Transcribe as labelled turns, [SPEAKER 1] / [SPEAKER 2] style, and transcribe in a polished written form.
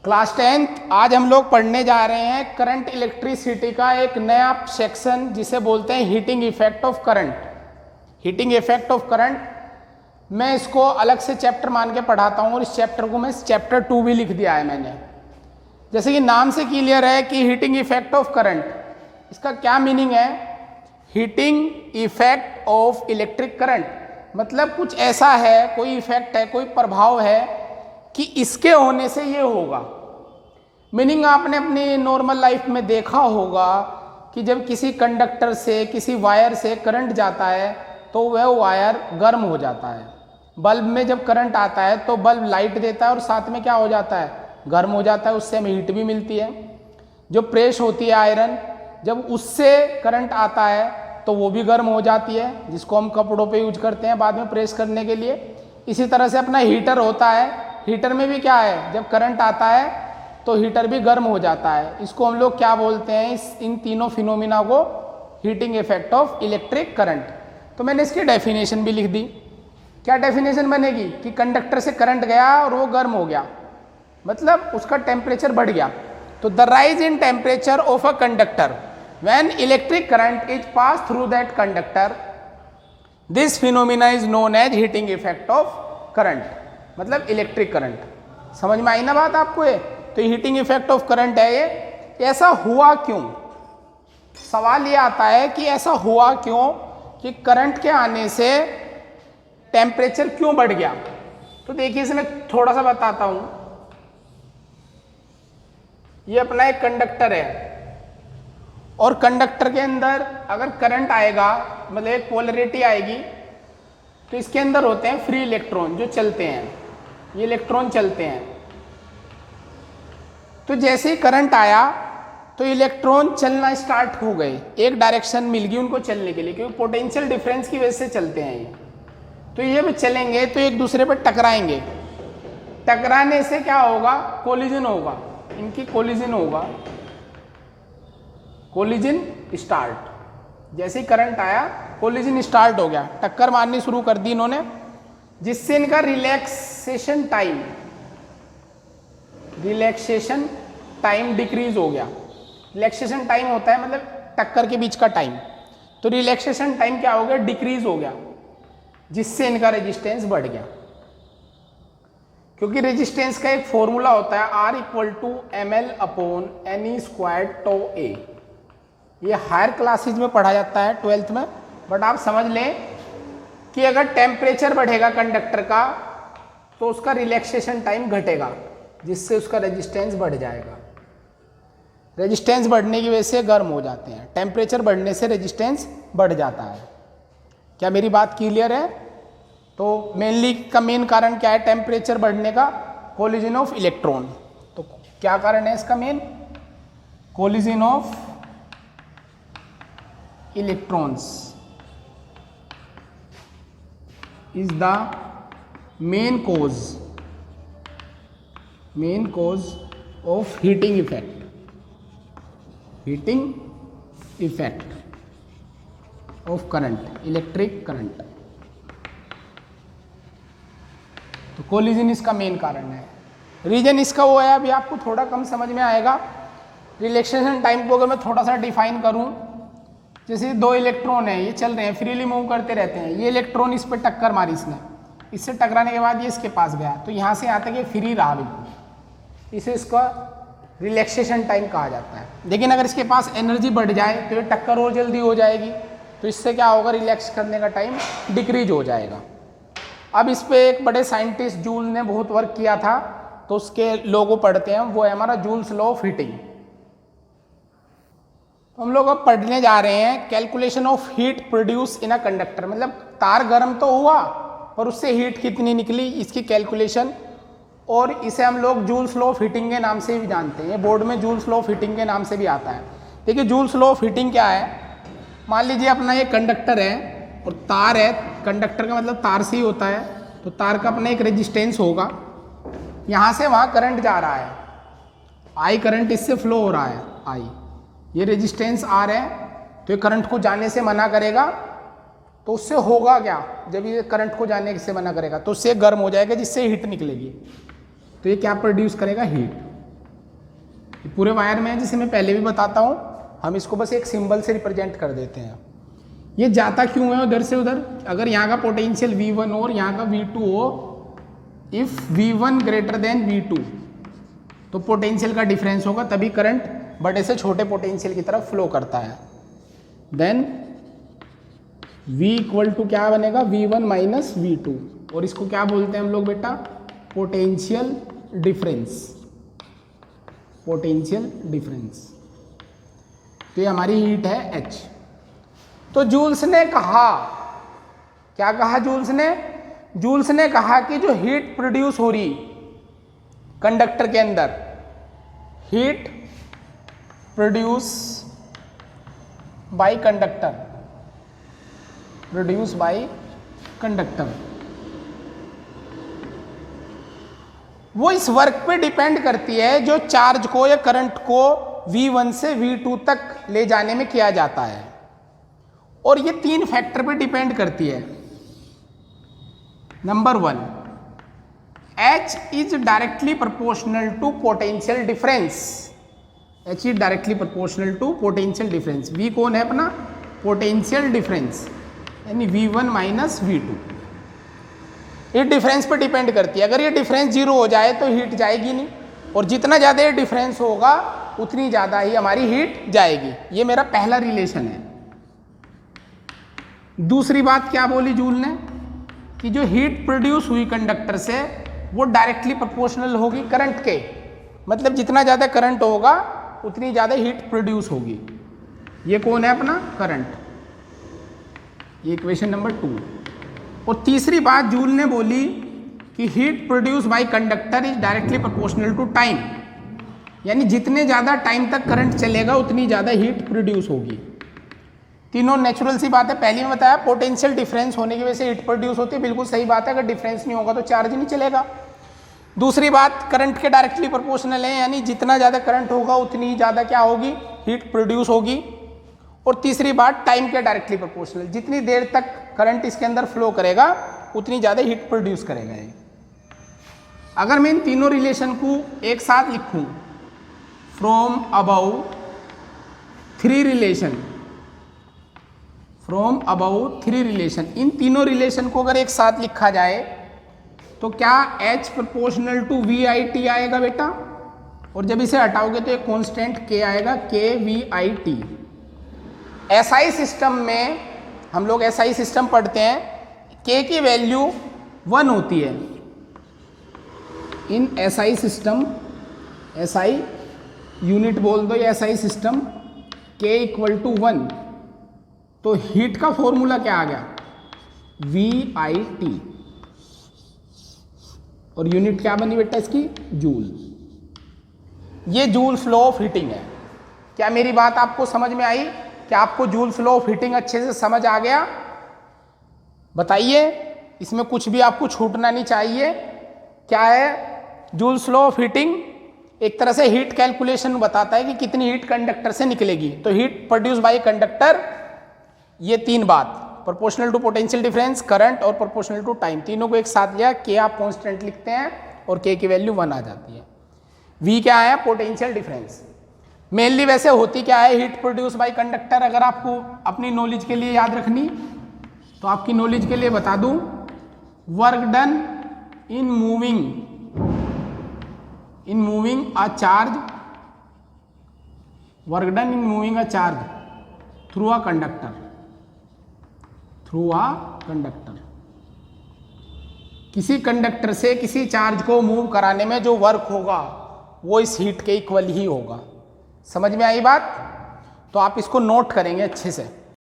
[SPEAKER 1] Class 10th आज हम लोग पढ़ने जा रहे हैं करंट इलेक्ट्रिसिटी का एक नया सेक्शन जिसे बोलते हैं heating effect of current. Heating effect of current मैं इसको अलग से चैप्टर मान के पढ़ाता हूँ और इस चैप्टर को मैं चैप्टर 2 भी लिख दिया है मैंने। जैसे कि नाम से क्लियर है कि हीटिंग इफेक्ट ऑफ करंट, इसका क्या मीनिंग है? Heating effect of electric current मतलब कुछ ऐसा है, कोई इफेक्ट है, कोई प्रभाव है कि इसके होने से ये होगा। मीनिंग आपने अपनी नॉर्मल लाइफ में देखा होगा कि जब किसी कंडक्टर से, किसी वायर से करंट जाता है तो वह वायर गर्म हो जाता है। बल्ब में जब करंट आता है तो बल्ब लाइट देता है और साथ में क्या हो जाता है? गर्म हो जाता है, उससे हमें हीट भी मिलती है। जो प्रेस होती है आयरन, जब उससे करंट आता है तो वो भी गर्म हो जाती है, जिसको हम कपड़ों पे यूज करते हैं बाद में प्रेस करने के लिए। इसी तरह से अपना हीटर होता है, हीटर में भी क्या है, जब करंट आता है तो हीटर भी गर्म हो जाता है। इसको हम लोग क्या बोलते हैं? इन तीनों फिनोमिना को heating effect of electric current. तो मैंने इसकी डेफिनेशन भी लिख दी। क्या डेफिनेशन बनेगी कि कंडक्टर से करंट गया और वो गर्म हो गया, मतलब उसका टेम्परेचर बढ़ गया। तो the rise in temperature of a conductor when electric current is pass through that conductor, this phenomena is known as heating effect of current, मतलब इलेक्ट्रिक करंट। समझ में आई ना बात आपको? ये तो हीटिंग इफेक्ट ऑफ करंट है। ये ऐसा हुआ क्यों? सवाल ये आता है कि ऐसा हुआ क्यों कि करंट के आने से टेम्परेचर क्यों बढ़ गया। तो देखिए इसमें थोड़ा सा बताता हूं। ये अपना एक कंडक्टर है और कंडक्टर के अंदर अगर करंट आएगा, मतलब एक पोलरिटी आएगी, तो इसके अंदर होते हैं फ्री इलेक्ट्रॉन जो चलते हैं। ये इलेक्ट्रॉन चलते हैं। तो जैसे ही करंट आया तो इलेक्ट्रॉन चलना स्टार्ट हो गए, एक डायरेक्शन मिल गई उनको चलने के लिए, क्योंकि पोटेंशियल डिफरेंस की वजह से चलते हैं ये। तो ये भी चलेंगे तो एक दूसरे पर टकराएंगे। टकराने से क्या होगा? कोलिजन होगा, इनकी कोलिजन होगा, कोलिजन स्टार्ट। जैसे ही करंट आया कोलिजन स्टार्ट हो गया, टक्कर मारनी शुरू कर दी इन्होंने, जिससे इनका रिलैक्सेशन टाइम डिक्रीज हो गया। रिलैक्सेशन टाइम होता है मतलब टक्कर के बीच का टाइम। तो रिलैक्सेशन टाइम क्या हो गया? डिक्रीज हो गया, जिससे इनका रेजिस्टेंस बढ़ गया। क्योंकि रेजिस्टेंस का एक फॉर्मूला होता है R = ml/Ne²τA। ये हायर क्लासेज में पढ़ा जाता है 12th में, बट आप समझ लें कि अगर टेम्परेचर बढ़ेगा कंडक्टर का तो उसका रिलैक्सेशन टाइम घटेगा, जिससे उसका रेजिस्टेंस बढ़ जाएगा। रेजिस्टेंस बढ़ने की वजह से गर्म हो जाते हैं, टेम्परेचर बढ़ने से रेजिस्टेंस बढ़ जाता है। क्या मेरी बात क्लियर है? तो मेनली का मेन कारण क्या है टेम्परेचर बढ़ने का? Collision of electron. तो क्या कारण है इसका main? Collision of electrons is the main cause of heating effect of current, electric current। तो कोलिजन इसका मेन कारण है। रीजन इसका वो है, अभी आपको थोड़ा कम समझ में आएगा। रिलैक्सेशन टाइम को अगर मैं थोड़ा सा डिफाइन करूं, जैसे दो इलेक्ट्रॉन है, ये चल रहे हैं, फ्रीली मूव करते रहते हैं। ये इलेक्ट्रॉन इस पर टक्कर मारी इसने, इससे टकराने के बाद ये इसके पास गया, तो यहाँ से यहाँ तक ये फ्री रहा बिल्कुल, इसे इसका रिलैक्सेशन टाइम कहा जाता है। लेकिन अगर इसके पास एनर्जी बढ़ जाए तो ये टक्कर और जल्दी हो जाएगी, तो इससे क्या होगा? रिलैक्स करने का टाइम डिक्रीज हो जाएगा। अब इस पे एक बड़े साइंटिस्ट जूल ने बहुत वर्क किया था, तो उसके लोगो पढ़ते हैं, वो है हमारा जूल्स लॉ ऑफ हीटिंग। तो हम लोग अब पढ़ने जा रहे हैं calculation of heat produce in a conductor, मतलब तार गर्म तो हुआ पर उससे हीट कितनी निकली, इसकी कैलकुलेशन। और इसे हम लोग जूल्स लॉ ऑफ हीटिंग के नाम से भी जानते हैं। बोर्ड में जूल्स लॉ ऑफ हीटिंग के नाम से भी आता है। देखिए जूल्स लॉ ऑफ हीटिंग क्या है? मान लीजिए अपना ये कंडक्टर है और तार है, कंडक्टर का मतलब तार से ही होता है, तो तार का अपना एक रेजिस्टेंस होगा। यहाँ से वहाँ करंट जा रहा है, आई करंट इससे फ्लो हो रहा है, आई। ये रेजिस्टेंस R है, तो ये करंट को जाने से मना करेगा, तो उससे होगा क्या? जब ये करंट को जाने से मना करेगा तो उससे गर्म हो जाएगा, जिससे हीट निकलेगी। तो ये क्या प्रोड्यूस करेगा? हीट। पूरे वायर में है, जिसे मैं पहले भी बताता हूँ, हम इसको बस एक सिंबल से रिप्रेजेंट कर देते हैं। ये जाता क्यों है उधर से उधर? अगर यहाँ का पोटेंशियल V1 हो और यहाँ का V2 हो, if V1 greater than V2 तो पोटेंशियल का डिफरेंस होगा, तभी करंट बड़े से छोटे पोटेंशियल की तरफ फ्लो करता है। देन V इक्वल टू क्या बनेगा? V1 माइनस V2, और इसको क्या बोलते हैं हम लोग बेटा? Potential difference. Potential difference. तो ये हमारी हीट है H। तो जूल्स ने कहा, क्या कहा जूल्स ने? जूल्स ने कहा कि जो हीट प्रोड्यूस हो रही कंडक्टर के अंदर, heat produce by conductor, produce by conductor, वो इस वर्क पे डिपेंड करती है जो चार्ज को या करंट को V1 से V2 तक ले जाने में किया जाता है। और ये 3 फैक्टर पे डिपेंड करती है। Number 1, H is directly proportional to potential difference. H is directly proportional to potential difference. V कौन है अपना? पोटेंशियल डिफरेंस, यानी V1 माइनस V2। ये डिफरेंस पे डिपेंड करती है। अगर ये डिफरेंस 0 हो जाए तो हीट जाएगी नहीं, और जितना ज़्यादा ये डिफरेंस होगा उतनी ज़्यादा ही हमारी हीट जाएगी। ये मेरा पहला रिलेशन है। दूसरी बात क्या बोली जूल ने? कि जो हीट प्रोड्यूस हुई कंडक्टर से वो डायरेक्टली प्रोपोर्शनल होगी करंट के, मतलब जितना ज़्यादा करंट होगा उतनी ज़्यादा हीट प्रोड्यूस होगी। ये कौन है अपना? करंट। ये इक्वेशन नंबर 2। और तीसरी बात जूल ने बोली कि heat produce by conductor is directly proportional to time, यानी जितने ज़्यादा टाइम तक करंट चलेगा उतनी ज़्यादा हीट प्रोड्यूस होगी। तीनों नेचुरल सी बात है। पहले में बताया पोटेंशियल डिफरेंस होने की वजह से हीट प्रोड्यूस होती है, बिल्कुल सही बात है। अगर डिफरेंस नहीं होगा तो चार्ज नहीं चलेगा। दूसरी बात, करंट के डायरेक्टली प्रोपोर्शनल है, यानी जितना ज़्यादा करंट होगा उतनी ज़्यादा क्या होगी? हीट प्रोड्यूस होगी। और तीसरी बात, टाइम के डायरेक्टली प्रोपोर्शनल, जितनी देर तक करंट इसके अंदर फ्लो करेगा उतनी ज़्यादा हीट प्रोड्यूस करेगा ये। अगर मैं इन तीनों रिलेशन को एक साथ लिखूं, from above 3 relation, from above 3 relation, इन तीनों रिलेशन को अगर एक साथ लिखा जाए तो क्या H प्रोपोर्शनल टू VIT आएगा बेटा? और जब इसे हटाओगे तो एक कांस्टेंट K आएगा, KVIT। SI सिस्टम में हम लोग SI सिस्टम पढ़ते हैं, K की वैल्यू 1 होती है। In SI system, SI unit बोल दो या SI system, K equal to 1, तो हीट का फॉर्मूला क्या आ गया? VIT। और यूनिट क्या बनी बेटा इसकी? जूल। ये जूल फ्लो ऑफ हीटिंग है। क्या मेरी बात आपको समझ में आई? क्या आपको जूल फ्लो ऑफ हीटिंग अच्छे से समझ आ गया? बताइए, इसमें कुछ भी आपको छूटना नहीं चाहिए। क्या है जूल फ्लो ऑफ हीटिंग? एक तरह से हीट कैलकुलेशन बताता है कि कितनी हीट कंडक्टर से निकलेगी। तो हीट प्रोड्यूस बाय कंडक्टर, ये 3 बात, proportional to potential difference, current और प्रोपोर्शनल टू टाइम, तीनों को एक साथ लिया। K आप कांस्टेंट लिखते हैं और K की वैल्यू 1 आ जाती है। V क्या है? Potential difference. मेनली वैसे होती क्या है? Heat produce by conductor. अगर आपको अपनी नॉलेज के लिए याद रखनी तो आपकी नॉलेज के लिए बता दूं, work done in moving a charge, work done in moving a charge through a conductor, through a conductor. किसी कंडक्टर से किसी चार्ज को मूव कराने में जो वर्क होगा वो इस हीट के इक्वल ही होगा। समझ में आई बात? तो आप इसको नोट करेंगे अच्छे से।